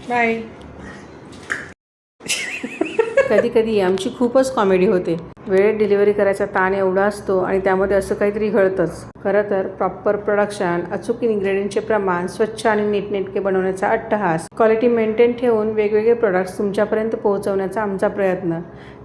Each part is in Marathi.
बाय. कधी कधी आमची खूपच कॉमेडी होते. वेळेत डिलिव्हरी करायचा ताण एवढा असतो आणि त्यामध्ये असं काहीतरी घडतंच. खरं तर प्रॉपर प्रोडक्शन, अचूक इन्ग्रेडियंटचे प्रमाण, स्वच्छ आणि नीटनेटके बनवण्याचा अट्टहास, क्वालिटी मेंटेन ठेवून वेगवेगळे प्रोडक्ट्स तुमच्यापर्यंत पोहोचवण्याचा आमचा प्रयत्न.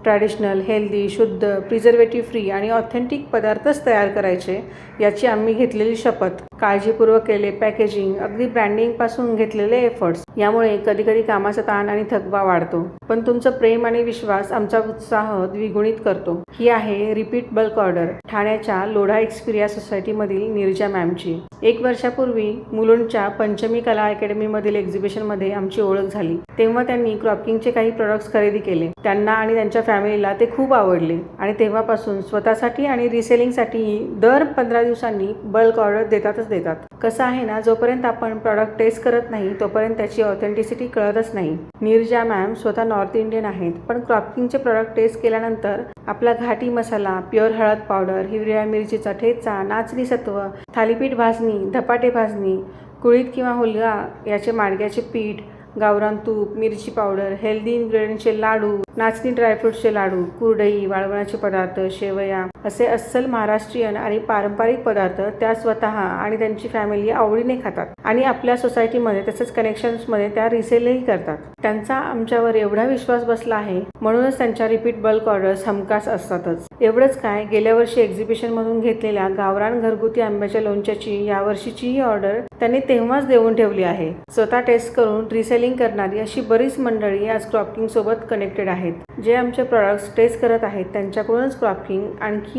ट्रॅडिशनल, हेल्दी, शुद्ध, प्रिझर्वेटिव्ह फ्री आणि ऑथेंटिक पदार्थच तयार करायचे याची आम्ही घेतलेली शपथ. काळजीपूर्वक केले पॅकेजिंग, अगदी ब्रँडिंगपासून घेतलेले एफर्ट्स. यामुळे कधीकधी कामाचा ताण आणि थकवा वाढतो, पण तुमचं प्रेम आणि विश्वास आमचा उत्साह द्विगुणित करतो. ही आहे रिपीट बल्क ऑर्डर ठाण्याच्या लोढा एक्सपिरिया सोसायटीमधील नीरजा मॅमची. 1 वर्षापूर्वी मुलुंडच्या पंचमी कला अकॅडमीमधील एक्झिबिशनमध्ये आमची ओळख झाली. तेव्हा त्यांनी क्रॉपकिंगचे काही प्रोडक्ट्स खरेदी केले. त्यांना आणि त्यांच्या फॅमिलीला ते खूप आवडले आणि तेव्हापासून स्वतःसाठी आणि रिसेलिंगसाठीही दर 15 दिवसांनी बल्क ऑर्डर देतातच देतात. कसं आहे ना, जोपर्यंत आपण प्रॉडक्ट टेस्ट करत नाही तोपर्यंत त्याची ऑथेंटिसिटी कळतच नाही. नीरजा मॅम स्वतः नॉर्थ इंडियन आहेत, पण क्रॉपकिंगचे प्रॉडक्ट टेस्ट केल्यानंतर आपला घाटी मसाला, प्युअर हळद पावडर, हिरव्या मिरचीचा ठेचा, नाचणी सत्व, थालीपीठ भाजणी, धपाटे भाजणी, कुळीत किंवा हुलगा याचे माडग्याचे पीठ, गावरान तूप, मिरची पावडर, हेल्दी इन्ग्रेडियंटचे लाडू, नाचणी ड्रायफ्रूट्सचे लाडू, कुरडई, वाळवणाचे पदार्थ, शेवया असे अस्सल महाराष्ट्रीयन आणि पारंपरिक पदार्थ त्या स्वतः आणि त्यांची फॅमिली आवडीने खातात आणि आपल्या सोसायटीमध्ये तसेच कनेक्शन्समध्ये त्या रिसेलही करतात. त्यांचा आमच्यावर एवढा विश्वास बसला आहे म्हणूनच त्यांच्या रिपीट बल्क ऑर्डर्स हमखास असतातच. एवढंच काय, गेल्या वर्षी एक्झिबिशनमधून घेतलेल्या गावरान घरगुती आंब्याच्या लोणच्याची यावर्षीचीही ऑर्डर त्यांनी तेव्हाच देऊन ठेवली आहे. स्वतः टेस्ट करून रिसेलिंग करणारी अशी बरीच मंडळी आज क्रॉपकिंग सोबत कनेक्टेड आहेत. जे आमचे प्रॉडक्ट्स टेस्ट करत आहेत त्यांच्याकडूनच क्रॉपकिंग आणखी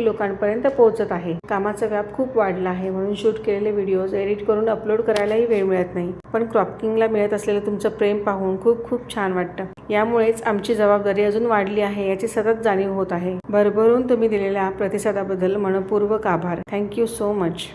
लोकांपर्यंत पोहोचत आहे. कामाचा व्याप खूप वाढला आहे म्हणून शूट केलेले व्हिडिओज एडिट करून अपलोड करायलाही वेळ मिळत नाही, पण क्रॉपकिंगला मिळत असलेलं तुमचं प्रेम पाहून खूप छान वाटतं. यामुळेच आमची जबाबदारी अजून वाढली आहे याची सतत जाणीव होत आहे. भरभरून तुम्ही दिलेल्या प्रतिसादाबद्दल मनपूर्वक आभार. Thank you so much.